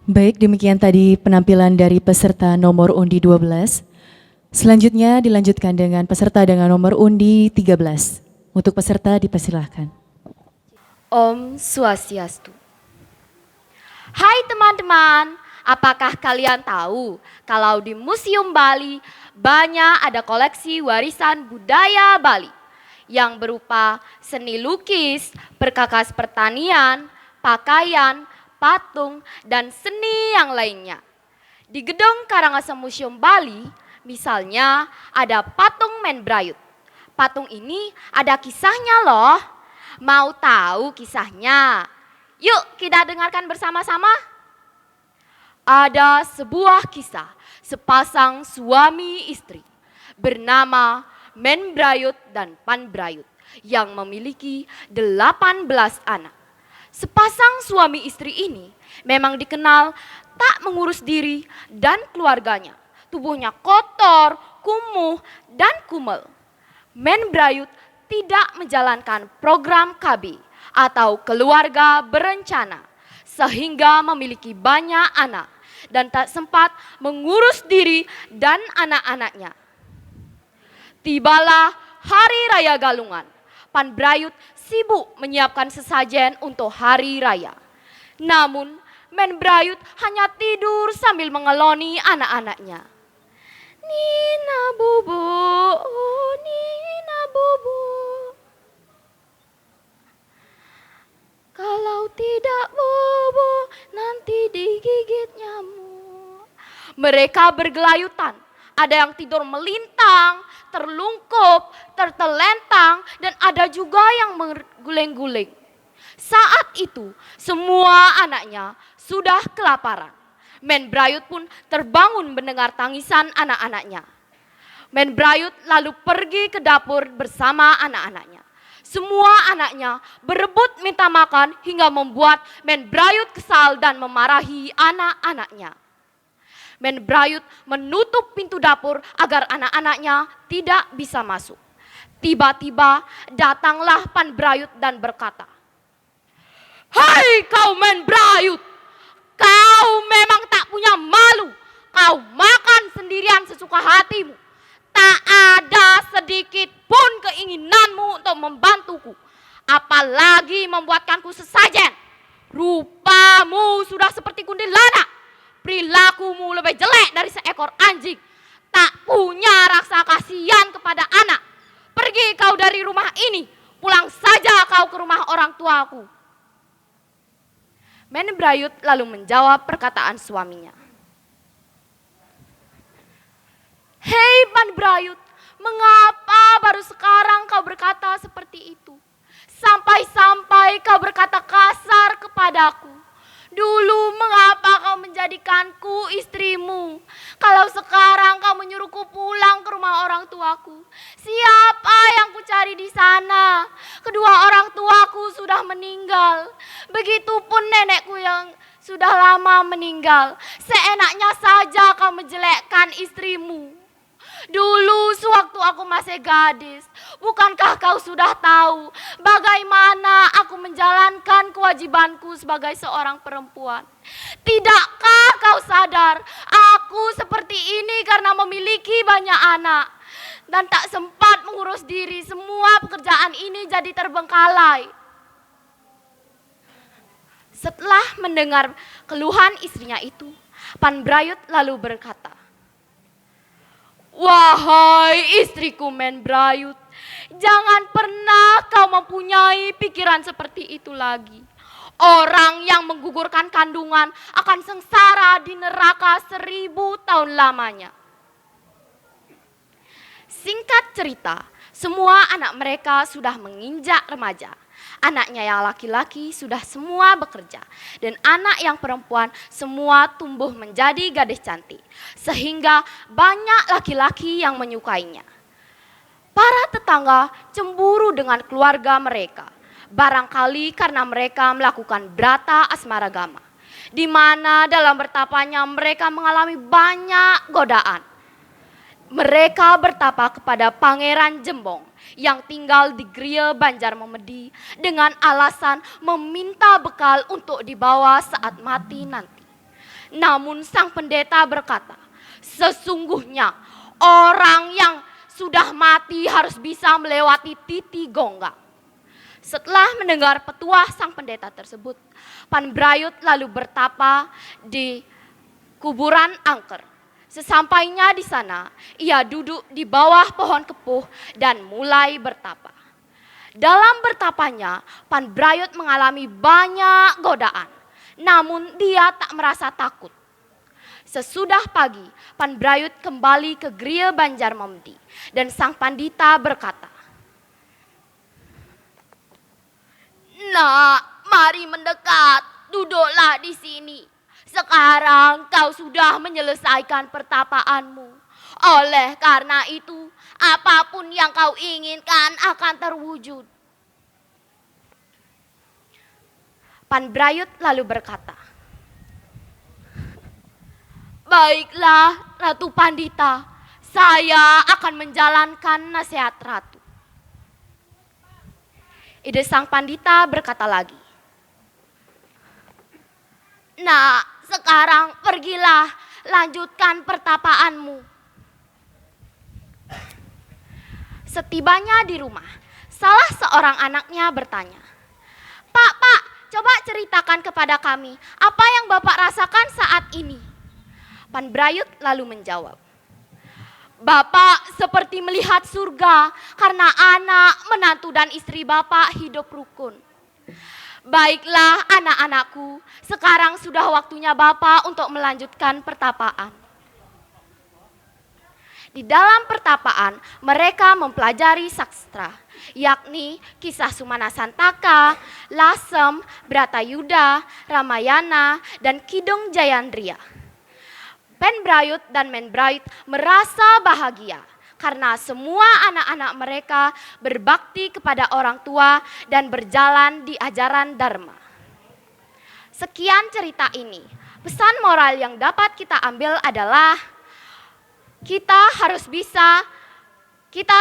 Baik, demikian tadi penampilan dari peserta nomor undi 12. Selanjutnya dilanjutkan dengan peserta dengan nomor undi 13. Untuk peserta dipersilahkan. Om Swastiastu. Hai teman-teman, apakah kalian tahu kalau di Museum Bali banyak ada koleksi warisan budaya Bali yang berupa seni lukis, perkakas pertanian, pakaian, patung, dan seni yang lainnya. Di gedung Karangasem Museum Bali, misalnya ada patung Men Brayut. Patung ini ada kisahnya loh. Mau tahu kisahnya? Yuk kita dengarkan bersama-sama. Ada sebuah kisah sepasang suami istri bernama Men Brayut dan Pan Brayut yang memiliki 18 anak. Sepasang suami istri ini memang dikenal tak mengurus diri dan keluarganya. Tubuhnya kotor, kumuh, dan kumel. Men Brayut tidak menjalankan program KB atau keluarga berencana sehingga memiliki banyak anak dan tak sempat mengurus diri dan anak-anaknya. Tibalah Hari Raya Galungan. Pan Brayut sibuk menyiapkan sesajen untuk hari raya. Namun, Men Brayut hanya tidur sambil mengeloni anak-anaknya. Nina Bobo, oh Nina Bobo. Kalau tidak bobo, nanti digigit nyamuk. Mereka bergelayutan. Ada yang tidur melintang, terlungkup, tertelentang, dan ada juga yang mengguling-guling. Saat itu, semua anaknya sudah kelaparan. Men Brayut pun terbangun mendengar tangisan anak-anaknya. Men Brayut lalu pergi ke dapur bersama anak-anaknya. Semua anaknya berebut minta makan hingga membuat Men Brayut kesal dan memarahi anak-anaknya. Men Brayut menutup pintu dapur agar anak-anaknya tidak bisa masuk. Tiba-tiba datanglah Pan Brayut dan berkata, "Hai kau Men Brayut, kau memang tak punya malu. Kau makan sendirian sesuka hatimu. Tak ada sedikit pun keinginanmu untuk membantuku. Apalagi membuatkanku sesajen. Rupamu sudah seperti kuntilanak. Perilakumu lebih jelek dari seekor anjing. Tak punya rasa kasihan kepada anak. Pergi kau dari rumah ini. Pulang saja kau ke rumah orang tuaku." Men Brayut lalu menjawab perkataan suaminya. "Hei Pan Brayut, mengapa baru sekarang kau berkata seperti itu? Sampai-sampai kau berkata kasar kepadaku. Dulu mengapa kau menjadikanku istrimu? Kalau sekarang kau menyuruhku pulang ke rumah orang tuaku, siapa yang kucari di sana? Kedua orang tuaku sudah meninggal. Begitupun nenekku yang sudah lama meninggal. Seenaknya saja kau menjelekkan istrimu. Dulu sewaktu aku masih gadis, bukankah kau sudah tahu bagaimana aku menjalankan kewajibanku sebagai seorang perempuan? Tidakkah kau sadar aku seperti ini karena memiliki banyak anak dan tak sempat mengurus diri, semua pekerjaan ini jadi terbengkalai." Setelah mendengar keluhan istrinya itu, Pan Brayut lalu berkata, "Wahai istriku Men Brayut, jangan pernah kau mempunyai pikiran seperti itu lagi. Orang yang menggugurkan kandungan akan sengsara di neraka 1000 tahun lamanya." Singkat cerita, semua anak mereka sudah menginjak remaja. Anaknya yang laki-laki sudah semua bekerja, dan anak yang perempuan semua tumbuh menjadi gadis cantik, sehingga banyak laki-laki yang menyukainya. Para tetangga cemburu dengan keluarga mereka, barangkali karena mereka melakukan brata asmaragama, di mana dalam bertapanya mereka mengalami banyak godaan. Mereka bertapa kepada Pangeran Jembong yang tinggal di Griya Banjarmamedi dengan alasan meminta bekal untuk dibawa saat mati nanti. Namun sang pendeta berkata, sesungguhnya orang yang sudah mati harus bisa melewati Titi Gonggang. Setelah mendengar petuah sang pendeta tersebut, Pan Brayut lalu bertapa di kuburan angker. Sesampainya di sana, ia duduk di bawah pohon kepuh dan mulai bertapa. Dalam bertapanya, Pan Brayut mengalami banyak godaan, namun dia tak merasa takut. Sesudah pagi, Pan Brayut kembali ke Griya Banjarmamdi dan sang pandita berkata, "Nak, mari mendekat, duduklah di sini. Sekarang kau sudah menyelesaikan pertapaanmu. Oleh karena itu, apapun yang kau inginkan akan terwujud." Pan Brayut lalu berkata, "Baiklah, Ratu Pandita, saya akan menjalankan nasihat Ratu." Ide sang pandita berkata lagi, "Nah, sekarang pergilah, lanjutkan pertapaanmu." Setibanya di rumah, salah seorang anaknya bertanya, Pak, coba ceritakan kepada kami, apa yang Bapak rasakan saat ini?" Pan Brayut lalu menjawab, "Bapak seperti melihat surga karena anak, menantu dan istri Bapak hidup rukun. Baiklah anak-anakku, sekarang sudah waktunya Bapak untuk melanjutkan pertapaan." Di dalam pertapaan, mereka mempelajari sastra, yakni kisah Sumana Santaka, Lasem, Bratayuda, Ramayana, dan Kidung Jayandria. Pan Brayut dan Men Brayut merasa bahagia karena semua anak-anak mereka berbakti kepada orang tua dan berjalan di ajaran Dharma. Sekian cerita ini. Pesan moral yang dapat kita ambil adalah kita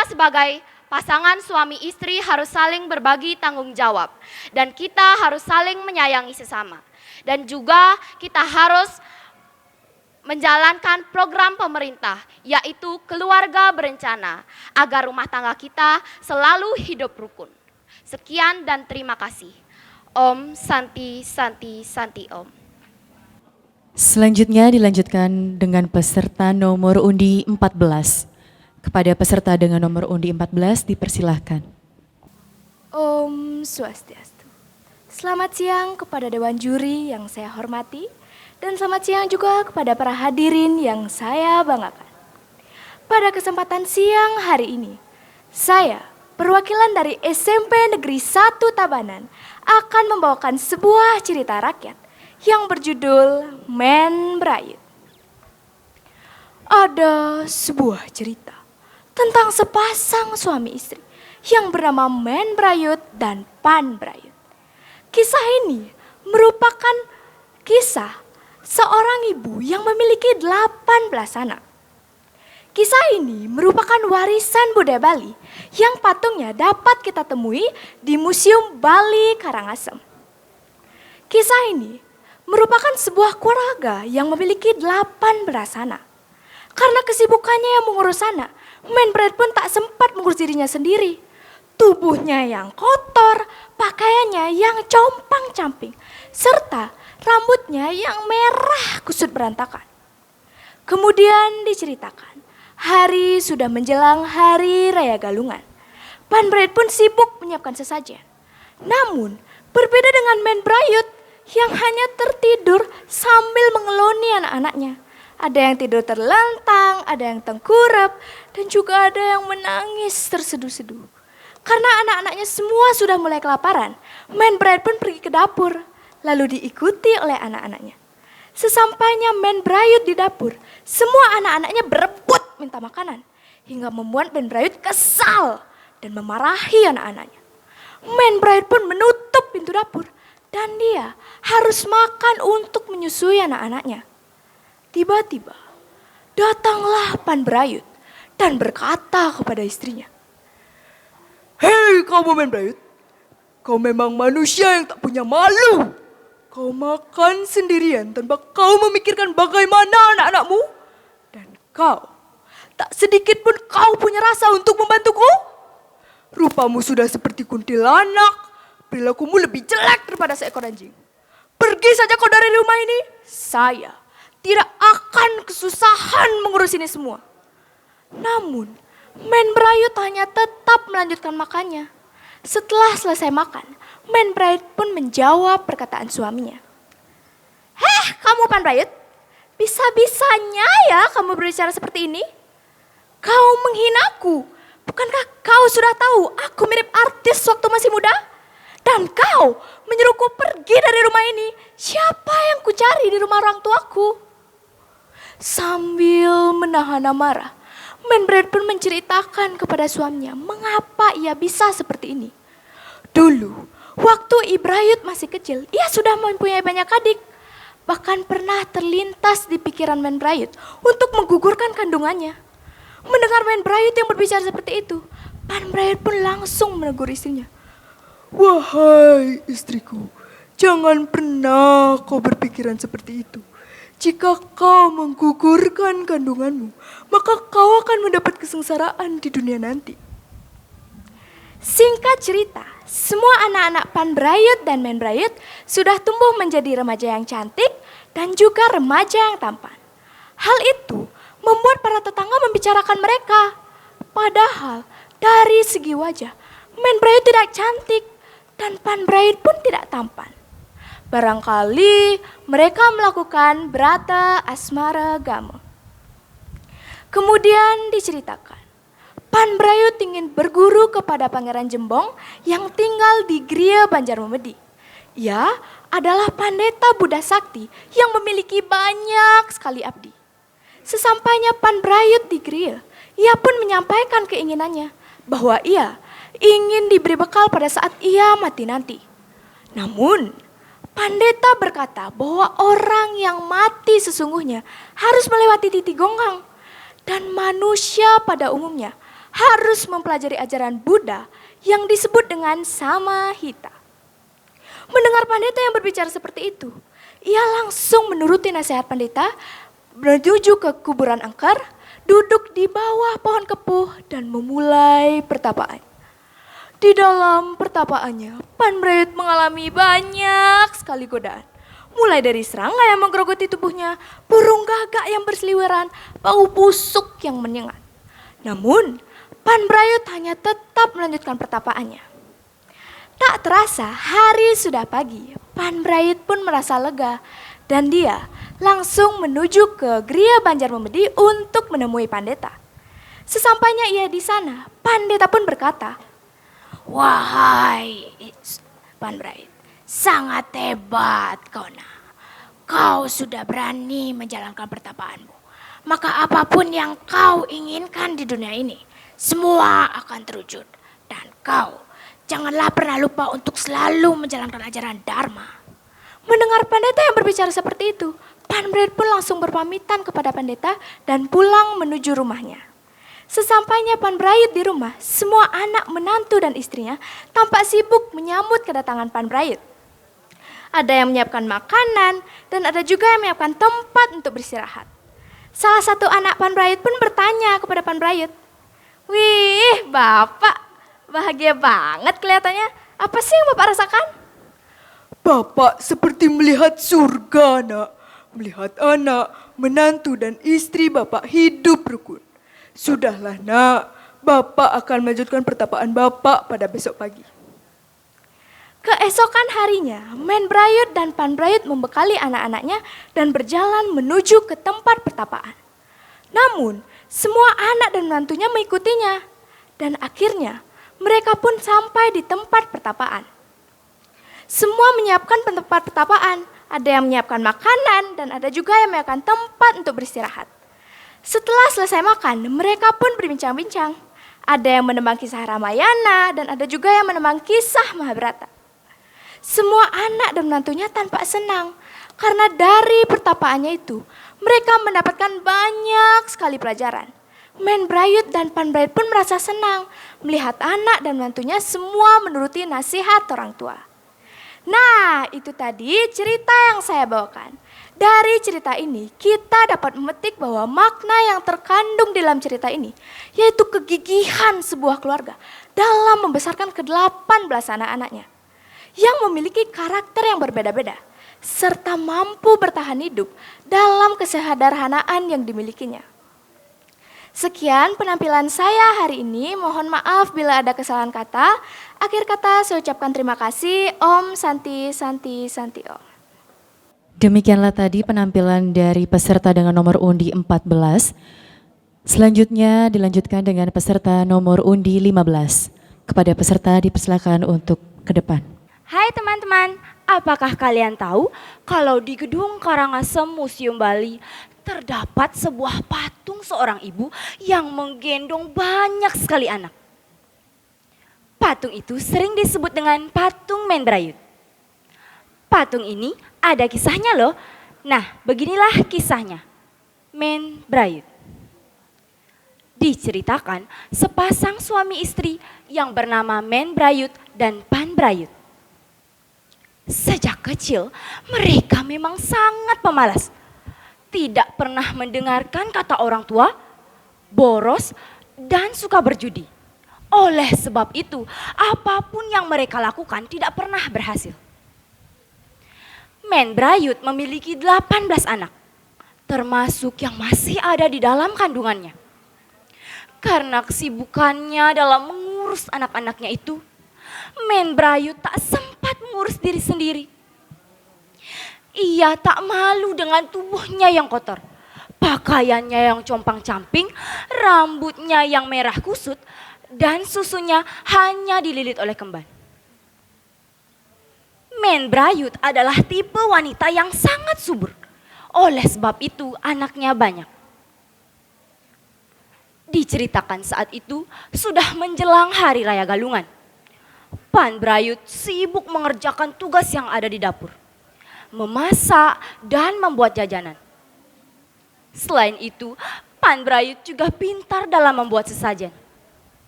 sebagai pasangan suami istri harus saling berbagi tanggung jawab. Dan kita harus saling menyayangi sesama. Dan juga kita harus menjalankan program pemerintah, yaitu keluarga berencana, agar rumah tangga kita selalu hidup rukun. Sekian dan terima kasih. Om Santi Santi Santi Om. Selanjutnya dilanjutkan dengan peserta nomor undi 14. Kepada peserta dengan nomor undi 14 dipersilahkan. Om Swastiastu. Selamat siang kepada Dewan Juri yang saya hormati dan selamat siang juga kepada para hadirin yang saya banggakan. Pada kesempatan siang hari ini, saya, perwakilan dari SMP Negeri 1 Tabanan, akan membawakan sebuah cerita rakyat yang berjudul Men Brayut. Ada sebuah cerita tentang sepasang suami istri yang bernama Men Brayut dan Pan Brayut. Kisah ini merupakan kisah seorang ibu yang memiliki 18 anak. Kisah ini merupakan warisan budaya Bali yang patungnya dapat kita temui di Museum Bali Karangasem. Kisah ini merupakan sebuah keluarga yang memiliki 18 anak. Karena kesibukannya yang mengurus anak, Men Brayut pun tak sempat mengurus dirinya sendiri. Tubuhnya yang kotor, pakaiannya yang compang-camping, serta rambutnya yang merah kusut berantakan. Kemudian diceritakan, hari sudah menjelang hari raya Galungan. Pan Brayut pun sibuk menyiapkan sesajen. Namun, berbeda dengan Men Brayut yang hanya tertidur sambil mengeloni anak-anaknya. Ada yang tidur terlentang, ada yang tengkurap, dan juga ada yang menangis terseduh-seduh. Karena anak-anaknya semua sudah mulai kelaparan, Men Brayut pun pergi ke dapur, lalu diikuti oleh anak-anaknya. Sesampainya Men Brayut di dapur, semua anak-anaknya berebut minta makanan, hingga membuat Men Brayut kesal dan memarahi anak-anaknya. Men Brayut pun menutup pintu dapur, dan dia harus makan untuk menyusui anak-anaknya. Tiba-tiba datanglah Pan Brayut dan berkata kepada istrinya, "Hei kamu Men Brayut, kau memang manusia yang tak punya malu. Kau makan sendirian tanpa kau memikirkan bagaimana anak-anakmu? Dan kau, tak sedikit pun kau punya rasa untuk membantuku? Rupamu sudah seperti kuntilanak, perilakumu lebih jelek daripada seekor anjing. Pergi saja kau dari rumah ini. Saya tidak akan kesusahan mengurus ini semua. Namun, Men Brayut hanya tetap melanjutkan makannya. Setelah selesai makan, Men Brayut pun menjawab perkataan suaminya. Heh, kamu Pan Brayut, bisa-bisanya ya kamu berbicara seperti ini? Kau menghinaku. Bukankah kau sudah tahu aku mirip artis waktu masih muda? Dan kau menyuruhku pergi dari rumah ini. Siapa yang kucari di rumah orang tuaku? Sambil menahan amarah, Men Brayut pun menceritakan kepada suaminya mengapa ia bisa seperti ini. Dulu, waktu Ibrayut masih kecil, ia sudah mempunyai banyak adik. Bahkan pernah terlintas di pikiran Men Brayut untuk menggugurkan kandungannya. Mendengar Men Brayut yang berbicara seperti itu, Pan Brayut pun langsung menegur istrinya. Wahai istriku, jangan pernah kau berpikiran seperti itu. Jika kau menggugurkan kandunganmu, maka kau akan mendapat kesengsaraan di dunia nanti. Singkat cerita, semua anak-anak Pan Brayut dan Men Brayut sudah tumbuh menjadi remaja yang cantik dan juga remaja yang tampan. Hal itu membuat para tetangga membicarakan mereka. Padahal dari segi wajah, Men Brayut tidak cantik dan Pan Brayut pun tidak tampan. Barangkali mereka melakukan brata asmara gama. Kemudian diceritakan, Pan Brayut ingin berguru kepada Pangeran Jembong yang tinggal di Gria Banjarmemedi. Ia adalah pendeta Buddha Sakti yang memiliki banyak sekali abdi. Sesampainya Pan Brayut di Gria, ia pun menyampaikan keinginannya bahwa ia ingin diberi bekal pada saat ia mati nanti. Namun, pendeta berkata bahwa orang yang mati sesungguhnya harus melewati titik gonggang. Dan manusia pada umumnya harus mempelajari ajaran Buddha yang disebut dengan Samahita. Mendengar pendeta yang berbicara seperti itu, ia langsung menuruti nasihat pendeta, menuju ke kuburan angker, duduk di bawah pohon kepuh dan memulai pertapaan. Di dalam pertapaannya, Pan Brayut mengalami banyak sekali godaan. Mulai dari serangga yang menggerogoti tubuhnya, burung gagak yang berseliweran, bau busuk yang menyengat. Namun, Pan Brayut hanya tetap melanjutkan pertapaannya. Tak terasa hari sudah pagi, Pan Brayut pun merasa lega dan dia langsung menuju ke Gria Banjarmemedi untuk menemui pendeta. Sesampainya ia di sana, pendeta pun berkata, "Wahai Pan Brayut, sangat hebat kau nak. Kau sudah berani menjalankan pertapaanmu. Maka apapun yang kau inginkan di dunia ini, semua akan terwujud. Dan kau janganlah pernah lupa untuk selalu menjalankan ajaran Dharma." Mendengar pendeta yang berbicara seperti itu, Pan Brayut pun langsung berpamitan kepada pendeta dan pulang menuju rumahnya. Sesampainya Pan Brayut di rumah, semua anak, menantu dan istrinya tampak sibuk menyambut kedatangan Pan Brayut. Ada yang menyiapkan makanan dan ada juga yang menyiapkan tempat untuk beristirahat. Salah satu anak Pan Brayut pun bertanya kepada Pan Brayut, "Wih, Bapak, bahagia banget kelihatannya. Apa sih yang Bapak rasakan?" "Bapak seperti melihat surga, nak. Melihat anak, menantu dan istri Bapak hidup rukun. Sudahlah nak, Bapak akan melanjutkan pertapaan Bapak pada besok pagi." Keesokan harinya, Men Brayut dan Pan Brayut membekali anak-anaknya dan berjalan menuju ke tempat pertapaan. Namun, semua anak dan menantunya mengikutinya. Dan akhirnya, mereka pun sampai di tempat pertapaan. Semua menyiapkan tempat pertapaan. Ada yang menyiapkan makanan dan ada juga yang menyiapkan tempat untuk beristirahat. Setelah selesai makan, mereka pun berbincang-bincang. Ada yang menembang kisah Ramayana dan ada juga yang menembang kisah Mahabharata. Semua anak dan menantunya tampak senang karena dari pertapaannya itu mereka mendapatkan banyak sekali pelajaran. Men Brayut dan Pan Brayut pun merasa senang melihat anak dan menantunya semua menuruti nasihat orang tua. Nah, itu tadi cerita yang saya bawakan. Dari cerita ini, kita dapat memetik bahwa makna yang terkandung dalam cerita ini, yaitu kegigihan sebuah keluarga dalam membesarkan ke-18 anak-anaknya, yang memiliki karakter yang berbeda-beda, serta mampu bertahan hidup dalam kesederhanaan yang dimilikinya. Sekian penampilan saya hari ini, mohon maaf bila ada kesalahan kata. Akhir kata saya ucapkan terima kasih. Om Santi Santi Santi Om. Demikianlah tadi penampilan dari peserta dengan nomor undi 14. Selanjutnya dilanjutkan dengan peserta nomor undi 15. Kepada peserta dipersilakan untuk ke depan. Hai teman-teman, apakah kalian tahu kalau di Gedung Karangasem Museum Bali terdapat sebuah patung seorang ibu yang menggendong banyak sekali anak. Patung itu sering disebut dengan patung Men Brayut. Patung ini ada kisahnya loh. Nah, beginilah kisahnya. Men Brayut. Diceritakan sepasang suami istri yang bernama Men Brayut dan Pan Brayut. Sejak kecil mereka memang sangat pemalas. Tidak pernah mendengarkan kata orang tua, boros, dan suka berjudi. Oleh sebab itu, apapun yang mereka lakukan tidak pernah berhasil. Men Brayut memiliki 18 anak, termasuk yang masih ada di dalam kandungannya. Karena kesibukannya dalam mengurus anak-anaknya itu, Men Brayut tak sempat mengurus diri sendiri. Ia tak malu dengan tubuhnya yang kotor, pakaiannya yang compang-camping, rambutnya yang merah kusut, dan susunya hanya dililit oleh kembar. Men Brayut adalah tipe wanita yang sangat subur. Oleh sebab itu anaknya banyak. Diceritakan saat itu sudah menjelang hari raya Galungan. Pan Brayut sibuk mengerjakan tugas yang ada di dapur, memasak dan membuat jajanan. Selain itu, Pan Brayut juga pintar dalam membuat sesajen,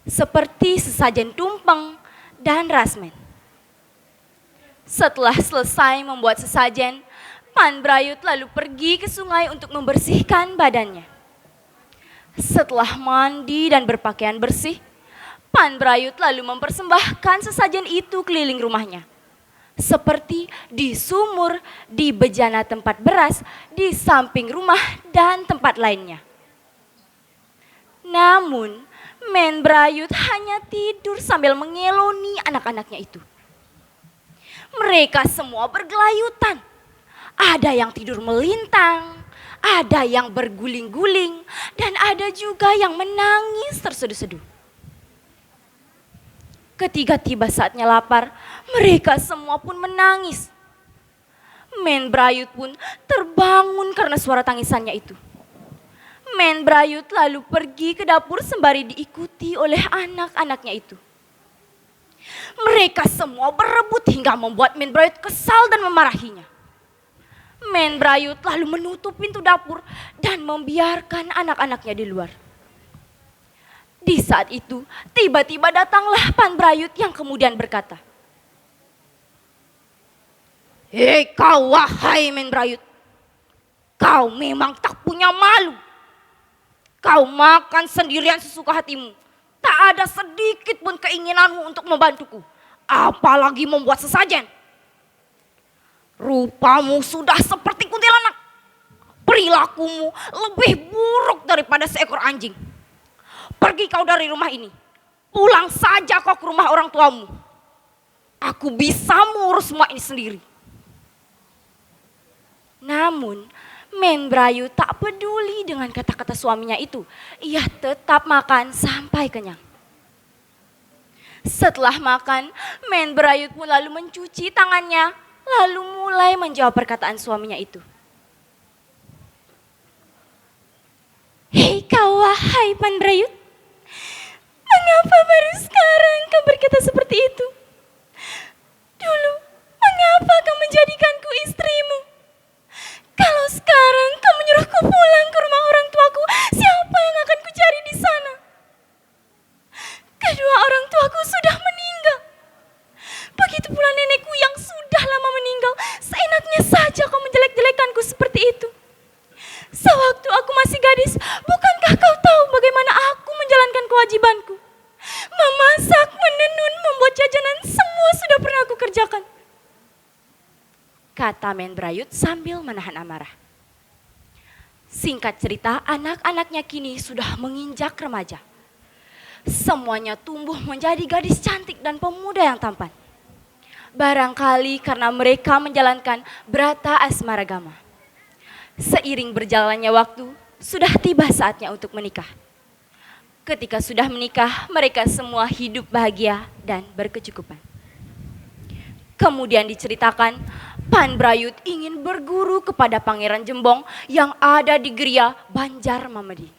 seperti sesajen tumpeng dan rasmen. Setelah selesai membuat sesajen, Pan Brayut lalu pergi ke sungai untuk membersihkan badannya. Setelah mandi dan berpakaian bersih, Pan Brayut lalu mempersembahkan sesajen itu keliling rumahnya. Seperti di sumur, di bejana tempat beras, di samping rumah, dan tempat lainnya. Namun, Men Brayut hanya tidur sambil mengeloni anak-anaknya itu. Mereka semua bergelayutan. Ada yang tidur melintang, ada yang berguling-guling, dan ada juga yang menangis terseduh-seduh. Ketika tiba saatnya lapar, mereka semua pun menangis. Men Brayut pun terbangun karena suara tangisannya itu. Men Brayut lalu pergi ke dapur sembari diikuti oleh anak-anaknya itu. Mereka semua berebut hingga membuat Men Brayut kesal dan memarahinya. Men Brayut lalu menutup pintu dapur dan membiarkan anak-anaknya di luar. Di saat itu, tiba-tiba datanglah Pan Brayut yang kemudian berkata, "Hei kau wahai Men Brayut, kau memang tak punya malu. Kau makan sendirian sesuka hatimu. Tak ada sedikit pun keinginanmu untuk membantuku, apalagi membuat sesajen. Rupamu sudah seperti kuntilanak. Perilakumu lebih buruk daripada seekor anjing. Pergi kau dari rumah ini. Pulang saja kau ke rumah orang tuamu. Aku bisa mengurus semua ini sendiri." Namun, Men Brayut tak peduli dengan kata-kata suaminya itu. Ia tetap makan sampai kenyang. Setelah makan, Men Brayut pun lalu mencuci tangannya, lalu mulai menjawab perkataan suaminya itu. "Hei kau wahai Pan Brayut, mengapa baru sekarang kau berkata seperti itu? Dulu, mengapa kau menjadikanku istrimu? Kalau sekarang kau menyuruhku pulang ke rumah orang tuaku, siapa yang akan kucari di sana? Kedua orang tuaku sudah meninggal. Begitu pula nenekku yang sudah Sewaktu aku masih gadis, bukankah kau tahu bagaimana aku menjalankan kewajibanku? Memasak, menenun, membuat jajanan, semua sudah pernah aku kerjakan. Kata Men Brayut sambil menahan amarah. Singkat cerita, anak-anaknya kini sudah menginjak remaja. Semuanya tumbuh menjadi gadis cantik dan pemuda yang tampan. Barangkali karena mereka menjalankan brata asmaragama. Seiring berjalannya waktu, sudah tiba saatnya untuk menikah. Ketika sudah menikah, mereka semua hidup bahagia dan berkecukupan. Kemudian diceritakan, Pan Brayut ingin berguru kepada Pangeran Jembong yang ada di Geria Banjarmamedi.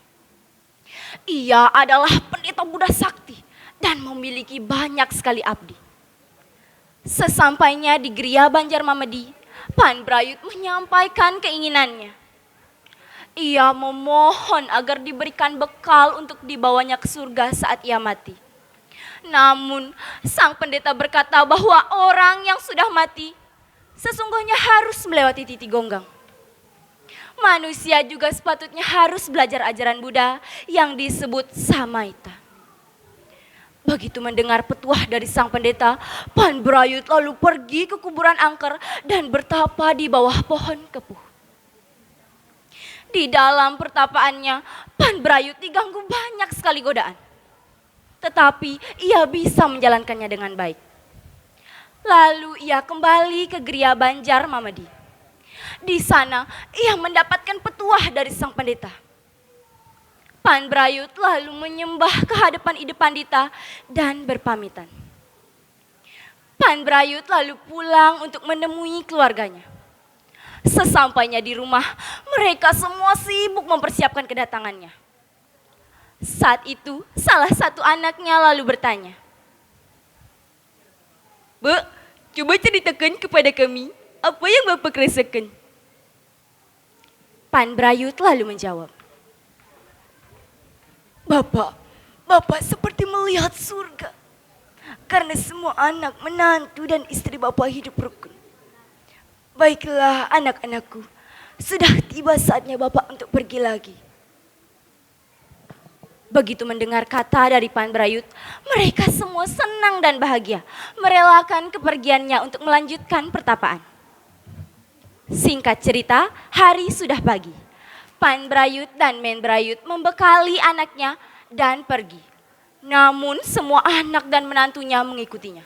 Ia adalah pendeta Buddha sakti dan memiliki banyak sekali abdi. Sesampainya di Geria Banjarmamedi, Pan Brayut menyampaikan keinginannya. Ia memohon agar diberikan bekal untuk dibawanya ke surga saat ia mati. Namun sang pendeta berkata bahwa orang yang sudah mati sesungguhnya harus melewati titik gonggang. Manusia juga sepatutnya harus belajar ajaran Buddha yang disebut Samaita. Begitu mendengar petuah dari sang pendeta, Pan Brayut lalu pergi ke kuburan angker dan bertapa di bawah pohon kepuh. Di dalam pertapaannya, Pan Brayut diganggu banyak sekali godaan. Tetapi ia bisa menjalankannya dengan baik. Lalu ia kembali ke Geria Banjarmamedi. Di sana ia mendapatkan petuah dari sang pendeta. Pan Brayut lalu menyembah ke hadapan Ide Pandita dan berpamitan. Pan Brayut lalu pulang untuk menemui keluarganya. Sesampainya di rumah, mereka semua sibuk mempersiapkan kedatangannya. Saat itu, salah satu anaknya lalu bertanya, "Bu, coba ceritakan kepada kami, apa yang Bapak rasakan?" Pan Brayut lalu menjawab, Bapak seperti melihat surga. Karena semua anak, menantu dan istri Bapak hidup rukun. Baiklah anak-anakku, sudah tiba saatnya Bapak untuk pergi lagi. Begitu mendengar kata dari Pan Brayut, mereka semua senang dan bahagia, merelakan kepergiannya untuk melanjutkan pertapaan. Singkat cerita, hari sudah pagi. Pan Brayut dan Men Brayut membekali anaknya dan pergi. Namun semua anak dan menantunya mengikutinya.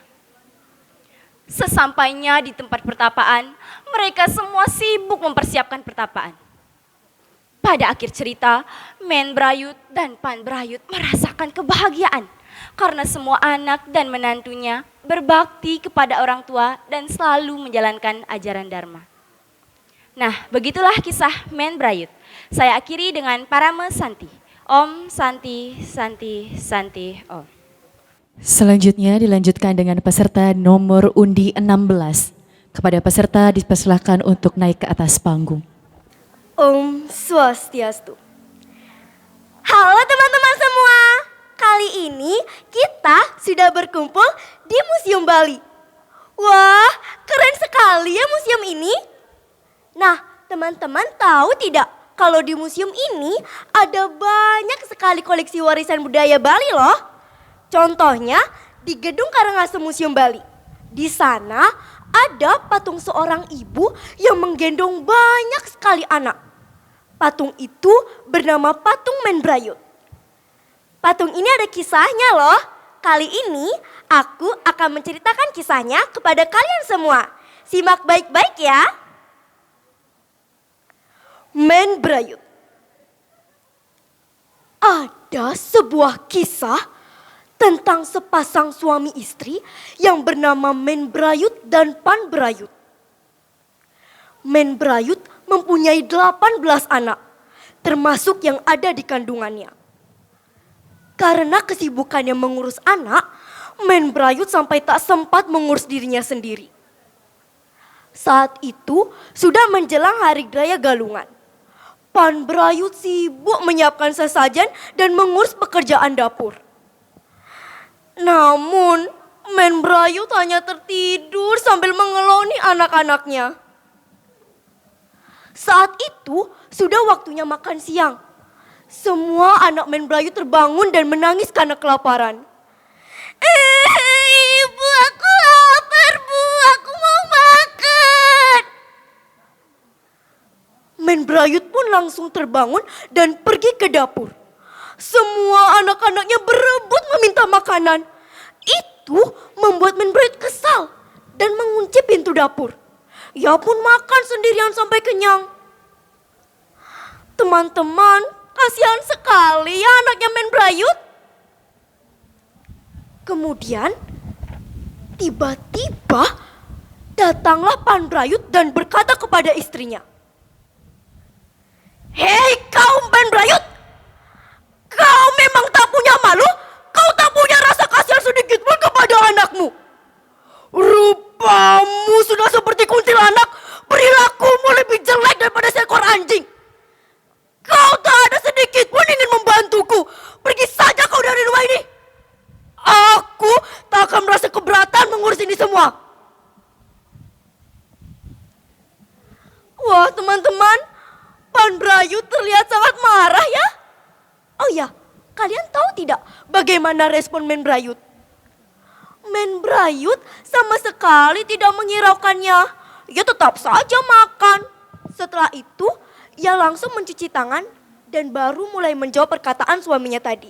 Sesampainya di tempat pertapaan, mereka semua sibuk mempersiapkan pertapaan. Pada akhir cerita, Men Brayut dan Pan Brayut merasakan kebahagiaan karena semua anak dan menantunya berbakti kepada orang tua dan selalu menjalankan ajaran Dharma. Nah, begitulah kisah Men Brayut. Saya akhiri dengan Parama Santi. Om Santi Santi Santi Om. Selanjutnya dilanjutkan dengan peserta nomor undi 16. Kepada peserta dipersilakan untuk naik ke atas panggung. Om Swastiastu. Halo teman-teman semua. Kali ini kita sudah berkumpul di Museum Bali. Wah, keren sekali ya museum ini. Nah, teman-teman tahu tidak kalau di museum ini ada banyak sekali koleksi warisan budaya Bali loh. Contohnya di Gedung Karangasem Museum Bali. Di sana ada patung seorang ibu yang menggendong banyak sekali anak. Patung itu bernama patung Men Brayut. Patung ini ada kisahnya loh. Kali ini aku akan menceritakan kisahnya kepada kalian semua. Simak baik-baik ya. Men Brayut. Ada sebuah kisah tentang sepasang suami istri yang bernama Men Brayut dan Pan Brayut. Men Brayut mempunyai 18 anak, termasuk yang ada di kandungannya. Karena kesibukannya mengurus anak, Men Brayut sampai tak sempat mengurus dirinya sendiri. Saat itu sudah menjelang hari raya Galungan. Pan Brayut sibuk menyiapkan sesajen dan mengurus pekerjaan dapur. Namun, Men Brayut hanya tertidur sambil mengeloni anak-anaknya. Saat itu sudah waktunya makan siang. Semua anak Men Brayut terbangun dan menangis karena kelaparan. Ibu, aku lapar, Bu. Aku mau makan. Men Brayut pun langsung terbangun dan pergi ke dapur. Semua anak-anaknya berebut meminta makanan. Itu membuat Men Brayut kesal dan mengunci pintu dapur. Ia pun makan sendirian sampai kenyang. Teman-teman, kasihan sekali ya anaknya Men Brayut. Kemudian tiba-tiba datanglah Pan Brayut dan berkata kepada istrinya, "Hei kaum Pan Brayut, kau memang tak punya malu? Kau tak punya rasa kasihan sedikit pun kepada anakmu. Rupamu sudah seperti kuntilanak, perilakumu lebih jelek daripada seekor anjing. Kau tak ada sedikit pun ingin membantuku. Pergi saja kau dari rumah ini. Aku tak akan merasa keberatan mengurus ini semua." Wah teman-teman, Pan Brayut terlihat sangat marah ya. Oh ya, kalian tahu tidak bagaimana respon Men Brayut? Men Brayut sama sekali tidak menghiraukannya. Ia tetap saja makan. Setelah itu, ia langsung mencuci tangan dan baru mulai menjawab perkataan suaminya tadi.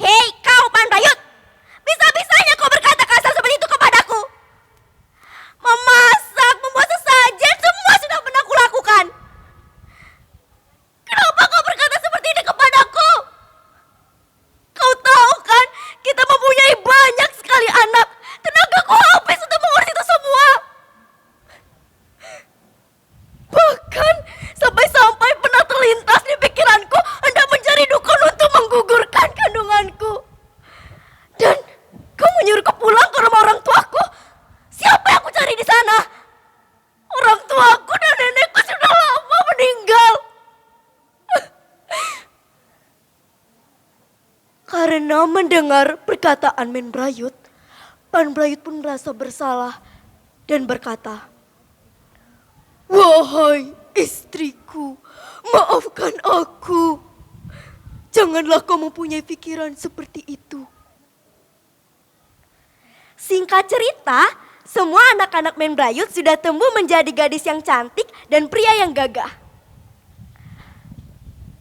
"Hei kau Pan Brayut, bisa-bisanya kau berkata kasar seperti itu kepadaku. Memasak, membuat sesajen, semua sudah pernah kulakukan. Kenapa kau berkata seperti ini kepadaku? Kau tahu kan, kita mempunyai banyak sekali anak. Tenagaku habis untuk mengurus itu semua. Bahkan sampai-sampai pernah terlintas di pikiranku hendak mencari dukun untuk menggugurkan kandunganku. Dan kau menyuruhku pulang ke rumah orang tuaku. Siapa yang aku cari di sana? Orang tuaku dan nenekku sudah lama meninggal." Karena mendengar perkataan Men Brayut, Pan Brayut pun merasa bersalah dan berkata, "Wahai istriku, maafkan aku. Janganlah kau mempunyai pikiran seperti itu." Singkat cerita, semua anak-anak Men Brayut sudah tumbuh menjadi gadis yang cantik dan pria yang gagah.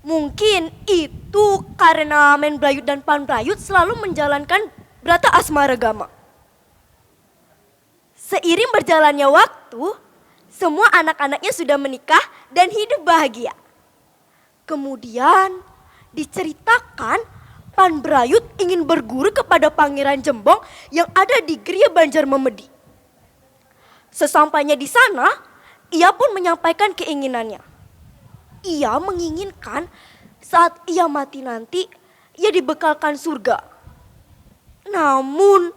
Mungkin itu karena Men Brayut dan Pan Brayut selalu menjalankan brata asmaragama. Seiring berjalannya waktu, semua anak-anaknya sudah menikah dan hidup bahagia. Kemudian diceritakan Pan Brayut ingin berguru kepada Pangeran Jembong yang ada di Gria Banjarmemedi. Sesampainya di sana, ia pun menyampaikan keinginannya. Ia menginginkan saat ia mati nanti, ia dibekalkan surga. Namun,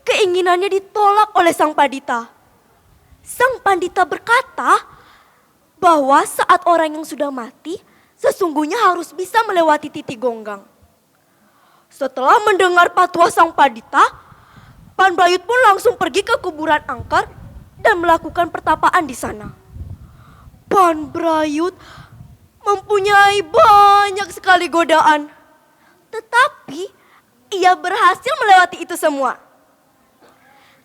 keinginannya ditolak oleh Sang Pandita. Sang Pandita berkata bahwa saat orang yang sudah mati, sesungguhnya harus bisa melewati titik gonggang. Setelah mendengar patwa Sang Pandita, Pan Brayut pun langsung pergi ke kuburan angker dan melakukan pertapaan di sana. Pan Brayut mempunyai banyak sekali godaan, tetapi ia berhasil melewati itu semua.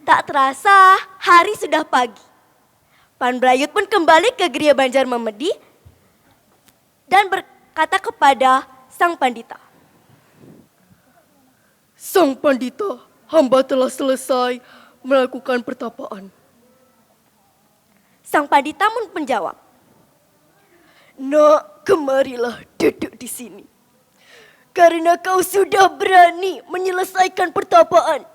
Tak terasa hari sudah pagi. Pan Brayut pun kembali ke Gria Banjarmemedi dan berkata kepada Sang Pandita, "Sang Pandita, hamba telah selesai melakukan pertapaan." Sang Pandita pun menjawab, "Nak, kemarilah duduk di sini. Karena kau sudah berani menyelesaikan pertapaan,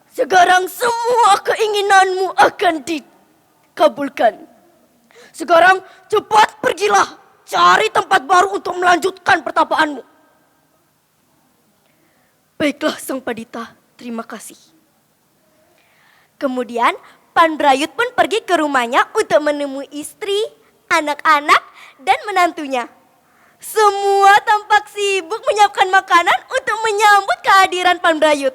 sekarang semua keinginanmu akan dikabulkan. Sekarang cepat pergilah, cari tempat baru untuk melanjutkan pertapaanmu." "Baiklah Sang Pandita, terima kasih." Kemudian Pan Brayut pun pergi ke rumahnya untuk menemui istri, anak-anak, dan menantunya. Semua tampak sibuk menyiapkan makanan untuk menyambut kehadiran Pan Brayut.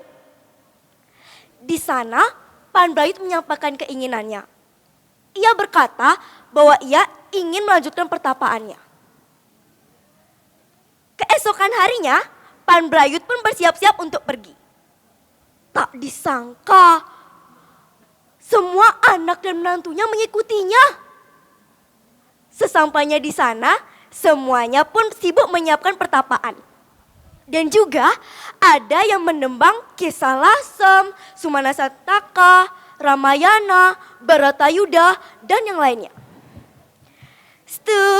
Di sana, Pan Brayut menyampaikan keinginannya. ia berkata bahwa ia ingin melanjutkan pertapaannya. Keesokan harinya, Pan Brayut pun bersiap-siap untuk pergi. Tak disangka, semua anak dan menantunya mengikutinya. Sesampainya di sana, semuanya pun sibuk menyiapkan pertapaan. Dan juga ada yang menembang Kisah Lasem, Sumanasataka, Ramayana, Baratayuda, dan yang lainnya. Stutinira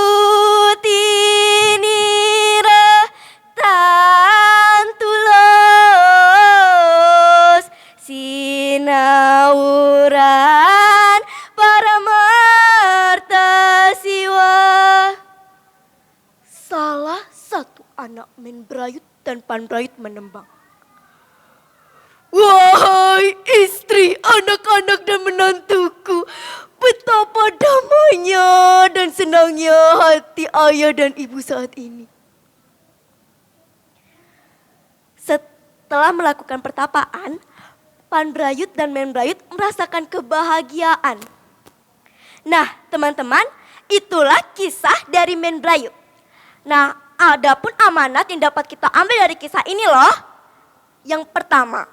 tantulos sinauran paramarta siwa. Salah satu anak Men Brayut dan Pan Brayut menembang. Wahai istri, anak-anak dan menantuku, betapa damainya dan senangnya hati ayah dan ibu saat ini. Setelah melakukan pertapaan, Pan Brayut dan Men Brayut merasakan kebahagiaan. Nah, teman-teman, itulah kisah dari Men Brayut. Nah, adapun amanat yang dapat kita ambil dari kisah ini loh. Yang pertama,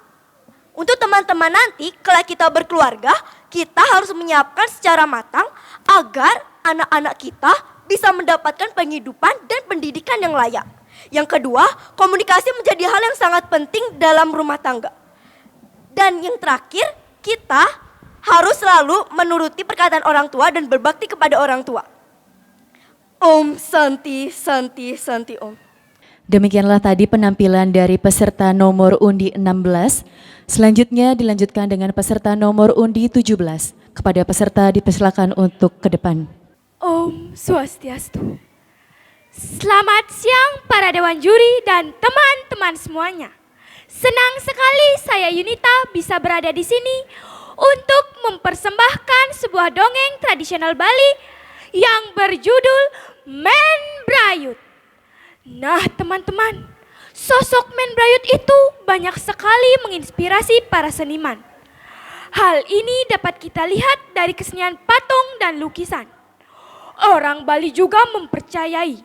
untuk teman-teman nanti kalau kita berkeluarga, kita harus menyiapkan secara matang agar anak-anak kita bisa mendapatkan penghidupan dan pendidikan yang layak. Yang kedua, komunikasi menjadi hal yang sangat penting dalam rumah tangga. Dan yang terakhir, kita harus selalu menuruti perkataan orang tua dan berbakti kepada orang tua. Om Santi, Santi, Santi Om. Demikianlah tadi penampilan dari peserta nomor undi 16. Selanjutnya dilanjutkan dengan peserta nomor undi 17. Kepada peserta dipersilakan untuk ke depan. Om Swastiastu. Selamat siang para dewan juri dan teman-teman semuanya. Senang sekali saya Yunita bisa berada di sini untuk mempersembahkan sebuah dongeng tradisional Bali yang berjudul Men Brayut. Nah teman-teman, sosok Men Brayut itu banyak sekali menginspirasi para seniman. Hal ini dapat kita lihat dari kesenian patung dan lukisan. Orang Bali juga mempercayai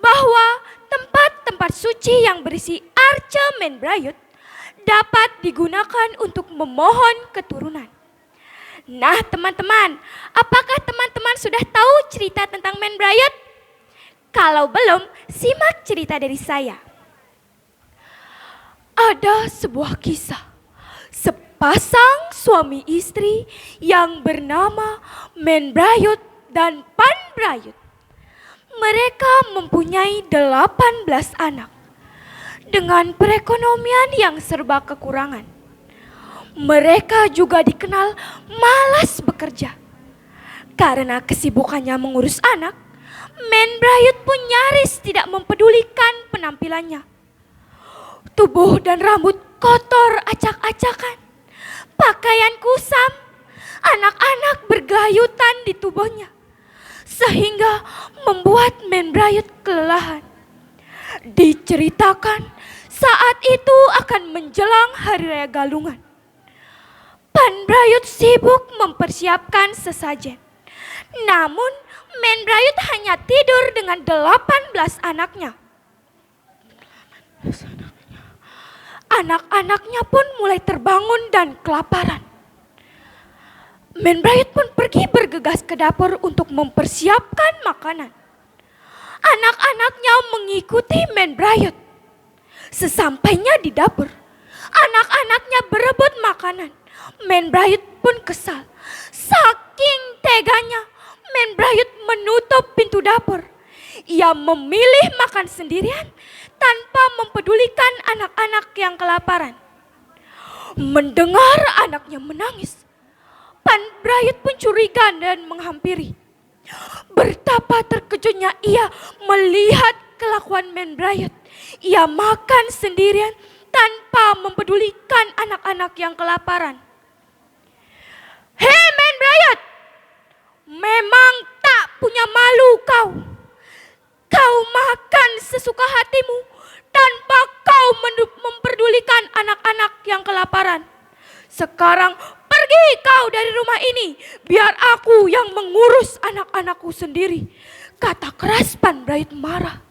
bahwa tempat-tempat suci yang berisi arca Men Brayut dapat digunakan untuk memohon keturunan. Nah teman-teman, apakah teman-teman sudah tahu cerita tentang Men Brayut? Kalau belum, simak cerita dari saya. Ada sebuah kisah. Sepasang suami istri yang bernama Men Brayut dan Pan Brayut. Mereka mempunyai 18 anak. Dengan perekonomian yang serba kekurangan. Mereka juga dikenal malas bekerja. Karena kesibukannya mengurus anak, Men Brayut pun nyaris tidak mempedulikan penampilannya. Tubuh dan rambut kotor acak-acakan, pakaian kusam, anak-anak bergelayutan di tubuhnya. Sehingga membuat Men Brayut kelelahan. Diceritakan saat itu akan menjelang Hari Raya Galungan. Pan Brayut sibuk mempersiapkan sesajen. Namun Men Brayut hanya tidur dengan 18 anaknya. Anak-anaknya pun mulai terbangun dan kelaparan. Men Brayut pun pergi bergegas ke dapur untuk mempersiapkan makanan. Anak-anaknya mengikuti Men Brayut. Sesampainya di dapur, anak-anaknya berebut makanan. Men Brayut pun kesal. Saking teganya, Men Brayut menutup pintu dapur. Ia memilih makan sendirian tanpa mempedulikan anak-anak yang kelaparan. Mendengar anaknya menangis, Pan Brayut pun curiga dan menghampiri. Betapa terkejutnya ia melihat kelakuan Men Brayut. Ia makan sendirian tanpa mempedulikan anak-anak yang kelaparan. Hei Men Brayut, memang tak punya malu kau. Kau makan sesuka hatimu tanpa kau memperdulikan anak-anak yang kelaparan. Sekarang pergi Pergi kau dari rumah ini, biar aku yang mengurus anak-anakku sendiri, kata keras Pan Brayut marah.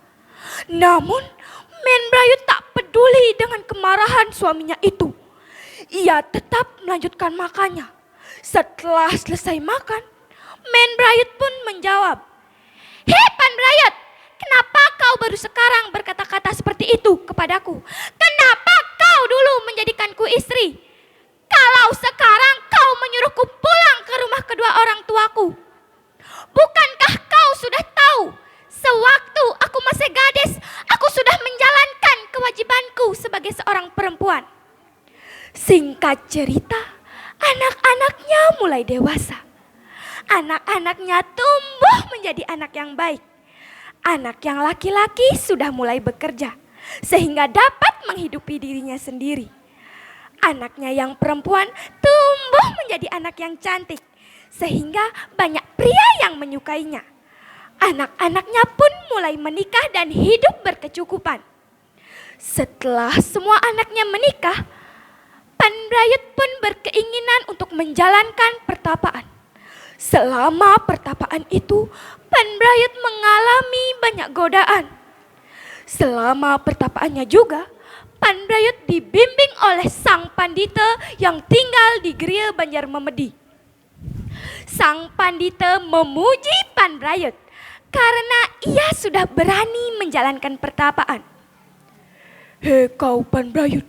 Namun Men Brayut tak peduli dengan kemarahan suaminya itu. Ia tetap melanjutkan makannya. Setelah selesai makan, Men Brayut pun menjawab, "Hei Pan Brayut, kenapa kau baru sekarang berkata-kata seperti itu kepadaku? Kenapa kau dulu menjadikanku istri? Kalau sekarang kau menyuruhku pulang ke rumah kedua orang tuaku. Bukankah kau sudah tahu, sewaktu aku masih gadis, aku sudah menjalankan kewajibanku sebagai seorang perempuan." Singkat cerita, anak-anaknya mulai dewasa. Anak-anaknya tumbuh menjadi anak yang baik. Anak yang laki-laki sudah mulai bekerja, sehingga dapat menghidupi dirinya sendiri. Anaknya yang perempuan tumbuh menjadi anak yang cantik, sehingga banyak pria yang menyukainya. Anak-anaknya pun mulai menikah dan hidup berkecukupan. Setelah semua anaknya menikah, Pan Brayut pun berkeinginan untuk menjalankan pertapaan. Selama pertapaan itu, Pan Brayut mengalami banyak godaan. Selama pertapaannya juga, Pan Brayut dibimbing oleh sang pandita yang tinggal di Gria Banjarmamedi. Sang pandita memuji Pan Brayut karena ia sudah berani menjalankan pertapaan. "Hei kau Pan Brayut,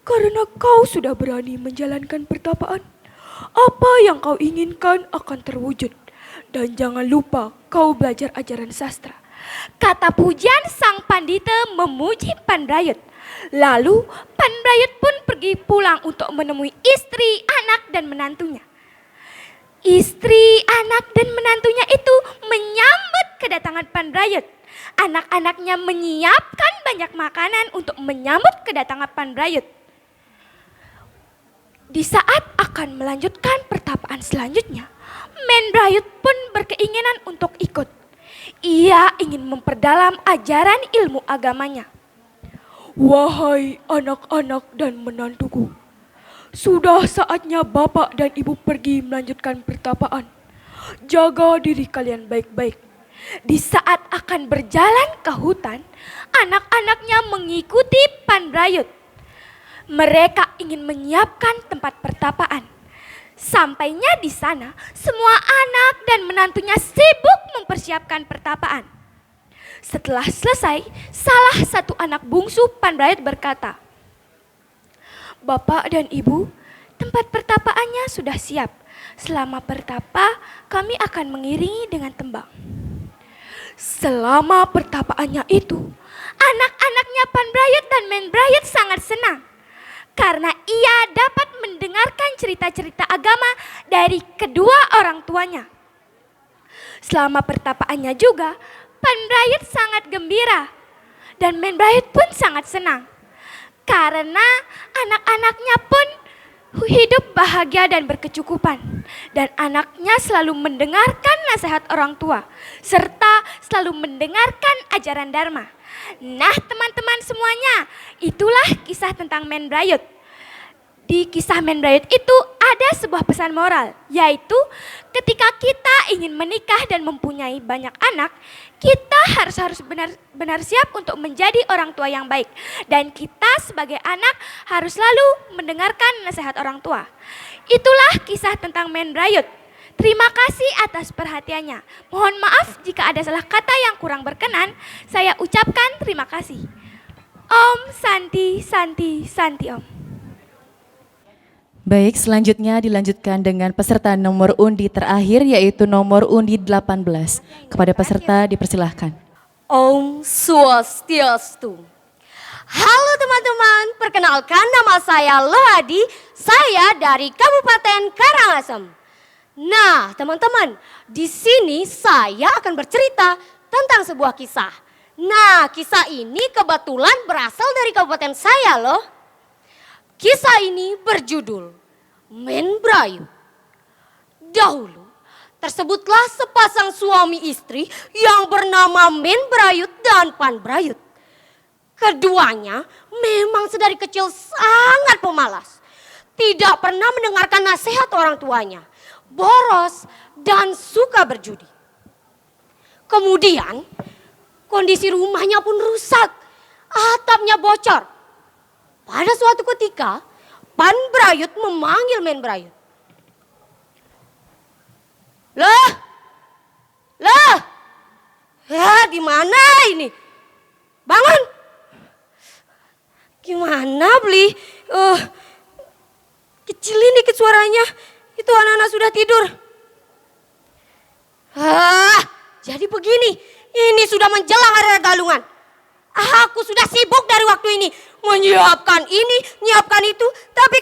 karena kau sudah berani menjalankan pertapaan, apa yang kau inginkan akan terwujud. Dan jangan lupa kau belajar ajaran sastra," kata pujian sang pandita memuji Pan Brayut. Lalu Pan Brayut pun pergi pulang untuk menemui istri, anak, dan menantunya. Istri, anak, dan menantunya itu menyambut kedatangan Pan Brayut. Anak-anaknya menyiapkan banyak makanan untuk menyambut kedatangan Pan Brayut. Di saat akan melanjutkan pertapaan selanjutnya, Men Brayut pun berkeinginan untuk ikut. Ia ingin memperdalam ajaran ilmu agamanya. "Wahai anak-anak dan menantuku, sudah saatnya bapak dan ibu pergi melanjutkan pertapaan. Jaga diri kalian baik-baik." Di saat akan berjalan ke hutan, anak-anaknya mengikuti Pan Brayut. Mereka ingin menyiapkan tempat pertapaan. Sampainya di sana, semua anak dan menantunya sibuk mempersiapkan pertapaan. Setelah selesai, salah satu anak bungsu Pan Brayut berkata, "Bapak dan Ibu, tempat pertapaannya sudah siap. Selama bertapa, kami akan mengiringi dengan tembang." Selama pertapaannya itu, anak-anaknya Pan Brayut dan Men Brayut sangat senang karena ia dapat mendengarkan cerita-cerita agama dari kedua orang tuanya. Selama pertapaannya juga, Pan Brayut sangat gembira dan Men Brayut pun sangat senang karena anak-anaknya pun hidup bahagia dan berkecukupan, dan anaknya selalu mendengarkan nasihat orang tua serta selalu mendengarkan ajaran Dharma. Nah teman-teman semuanya, itulah kisah tentang Men Brayut. Di kisah Men Brayut itu ada sebuah pesan moral, yaitu ketika kita ingin menikah dan mempunyai banyak anak, kita harus benar-benar siap untuk menjadi orang tua yang baik. Dan kita sebagai anak harus selalu mendengarkan nasihat orang tua. Itulah kisah tentang Men Brayut. Terima kasih atas perhatiannya. Mohon maaf jika ada salah kata yang kurang berkenan. Saya ucapkan terima kasih. Om Santi Santi Santi Om. Baik, selanjutnya dilanjutkan dengan peserta nomor undi terakhir yaitu nomor undi 18. Kepada peserta dipersilahkan. Om Swastiastu. Halo teman-teman, perkenalkan nama saya Lohadi, saya dari Kabupaten Karangasem. Nah teman-teman, di sini saya akan bercerita tentang sebuah kisah. Nah kisah ini kebetulan berasal dari kabupaten saya loh. Kisah ini berjudul Men Brayut. Dahulu tersebutlah sepasang suami istri yang bernama Men Brayut dan Pan Brayut. Keduanya memang sedari kecil sangat pemalas. tidak pernah mendengarkan nasihat orang tuanya, boros dan suka berjudi. Kemudian kondisi rumahnya pun rusak, atapnya bocor. Pada suatu ketika, Pan Brayut memanggil Men Brayut. Lah, ya di mana ini? Bangun. Gimana Bli? Kecilin dikit suaranya. Itu anak-anak sudah tidur. Jadi begini. Ini sudah menjelang hari galungan. Aku sudah sibuk dari waktu ini. Menyiapkan ini, menyiapkan itu. Tapi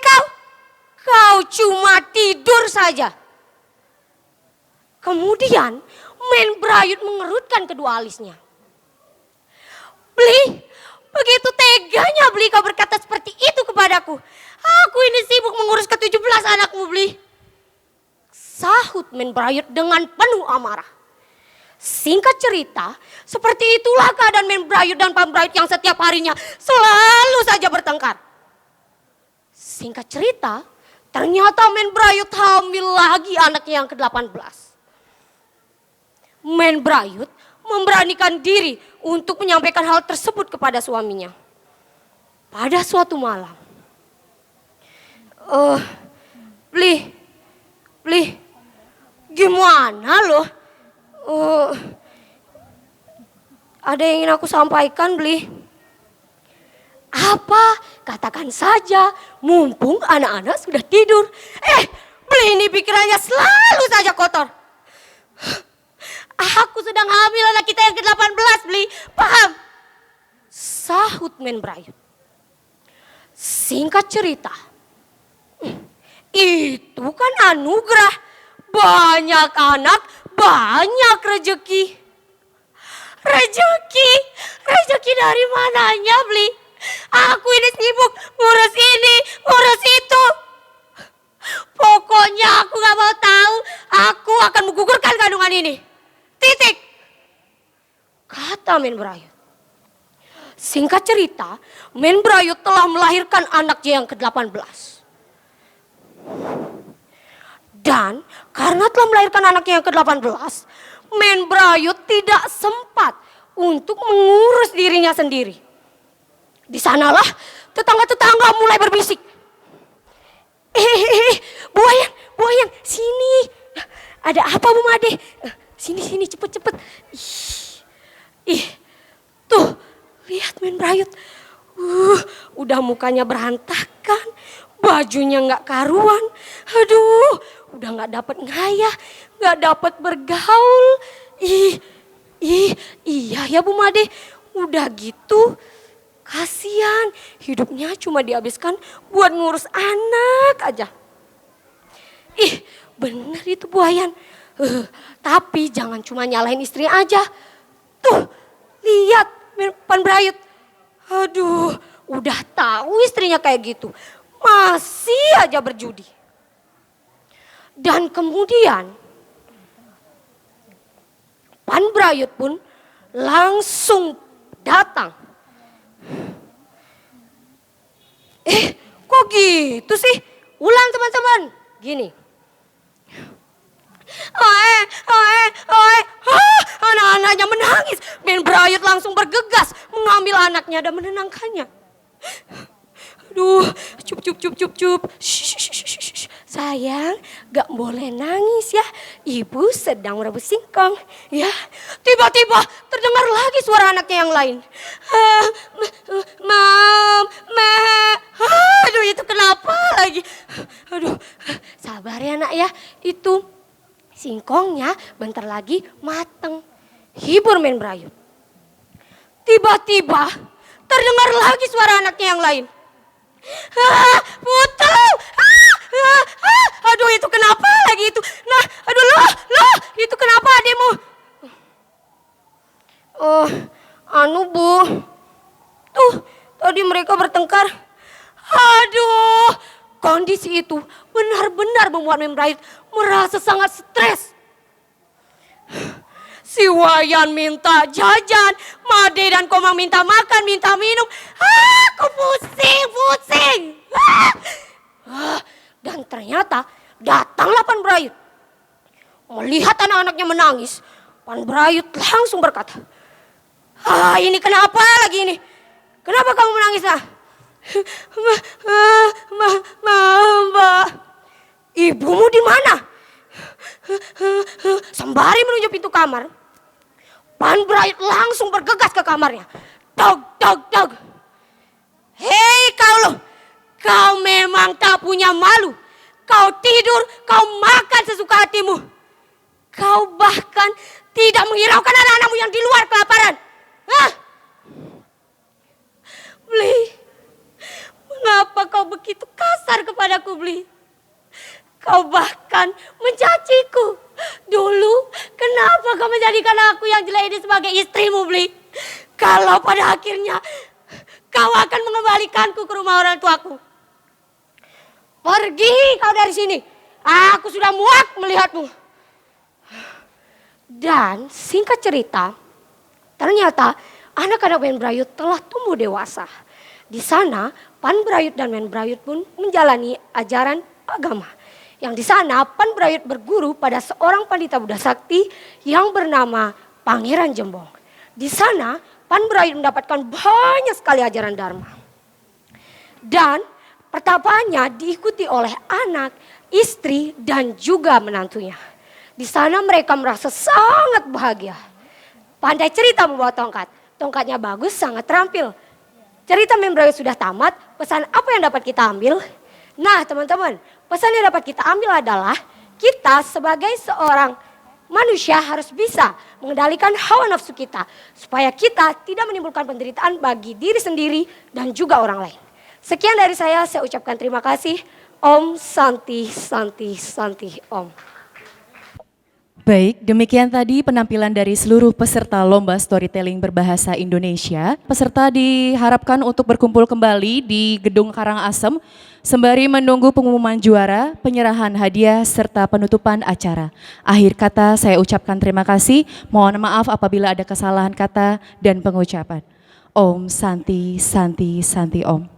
kau cuma tidur saja. Kemudian Men Brayut mengerutkan kedua alisnya. Bli, begitu teganya Bli kau berkata seperti itu kepadaku. Aku ini sibuk mengurus ke-17 anakmu Bli. Sahut Men Brayut dengan penuh amarah. Singkat cerita, seperti itulah keadaan Men Brayut dan Pan Brayut yang setiap harinya selalu saja bertengkar. Singkat cerita, ternyata Men Brayut hamil lagi anaknya yang ke-18. Men Brayut memberanikan diri untuk menyampaikan hal tersebut kepada suaminya. Pada suatu malam. Bli, gimana loh? Ada yang ingin aku sampaikan, Bli. Apa? Katakan saja, mumpung anak-anak sudah tidur. Bli ini pikirannya selalu saja kotor. Aku sedang hamil anak kita yang ke-18, Bli. Paham? Sahut Men Brayut. Singkat cerita, itu kan anugerah. Banyak anak, banyak rezeki. Rezeki dari mananya, Bli? Aku ini sibuk ngurus ini, ngurus itu. Pokoknya aku gak mau tahu. Aku akan menggugurkan kandungan ini. Titik. Kata Men Brayut. Singkat cerita, Men Brayut telah melahirkan anaknya yang ke-18. Dan karena telah melahirkan anaknya yang ke-18, Men Brayut tidak sempat untuk mengurus dirinya sendiri. Di sanalah tetangga-tetangga mulai berbisik. Buayan, sini. Ada apa Bu Made? Sini, cepet. Tuh, lihat Men Brayut. Udah mukanya berantakan, bajunya nggak karuan. Aduh, udah nggak dapat ngayah, nggak dapat bergaul. Iya ya Bu Made, udah gitu. Kasihan, hidupnya cuma dihabiskan buat ngurus anak aja. Bener itu Buayan. Tapi jangan cuma nyalahin istri aja. Tuh, lihat Pan Brayut. Aduh, udah tahu istrinya kayak gitu. Masih aja berjudi. Dan kemudian Pan Brayut pun langsung datang. Kok gitu sih? Ulang teman-teman. Gini. Anak-anaknya menangis. Men Brayut langsung bergegas mengambil anaknya dan menenangkannya. Aduh, cup. Shh. Sayang, gak boleh nangis ya. Ibu sedang merebus singkong. Ya, tiba-tiba terdengar lagi suara anaknya yang lain. Mam. Aduh, itu kenapa lagi? Aduh, sabar ya nak ya. Itu singkongnya bentar lagi mateng. Hibur Men Brayut. Tiba-tiba terdengar lagi suara anaknya yang lain. Putu! Aduh, itu kenapa lagi itu? Nah, aduh loh, itu kenapa ademu? Bu. Tuh, tadi mereka bertengkar. Aduh, kondisi itu benar-benar membuat Men Brayut merasa sangat stres. Si Wayan minta jajan, Made dan Komang minta makan, minta minum. Aku pusing. Dan ternyata datanglah Pan Brayut. Melihat anak-anaknya menangis, Pan Brayut langsung berkata, ini kenapa lagi ini? Kenapa kamu menangis? Mbak, ibumu di mana? Sembari menuju pintu kamar, Pan Brayut langsung bergegas ke kamarnya. Dog, dog, dog. Hei kau loh, kau memang tak punya malu. Kau tidur, kau makan sesuka hatimu. Kau bahkan tidak menghiraukan anak-anakmu yang di luar kelaparan. Bli, mengapa kau begitu kasar kepadaku, Bli? Kau bahkan mencaciku. Dulu, kenapa kau menjadikan aku yang jelek ini sebagai istrimu, Bli? Kalau pada akhirnya kau akan mengembalikanku ke rumah orang tuaku. Pergi kau dari sini. Aku sudah muak melihatmu. Dan singkat cerita, ternyata anak-anak Men Brayut telah tumbuh dewasa. Di sana, Pan Brayut dan Men Brayut pun menjalani ajaran agama. Yang di sana, Pan Brayut berguru pada seorang pandita Buddha Sakti yang bernama Pangeran Jembong. Di sana, Pan Brayut mendapatkan banyak sekali ajaran Dharma. Dan pertapaannya diikuti oleh anak, istri, dan juga menantunya. Di sana mereka merasa sangat bahagia. Pandai cerita membawa tongkat. Tongkatnya bagus, sangat terampil. Cerita Men Brayut sudah tamat, pesan apa yang dapat kita ambil? Nah teman-teman, pesan yang dapat kita ambil adalah kita sebagai seorang manusia harus bisa mengendalikan hawa nafsu kita. Supaya kita tidak menimbulkan penderitaan bagi diri sendiri dan juga orang lain. Sekian dari saya ucapkan terima kasih. Om Santi Santi Santi Om. Baik, demikian tadi penampilan dari seluruh peserta Lomba Storytelling Berbahasa Indonesia. Peserta diharapkan untuk berkumpul kembali di Gedung Karangasem sembari menunggu pengumuman juara, penyerahan hadiah, serta penutupan acara. Akhir kata saya ucapkan terima kasih, mohon maaf apabila ada kesalahan kata dan pengucapan. Om Santi Santi Santi Om.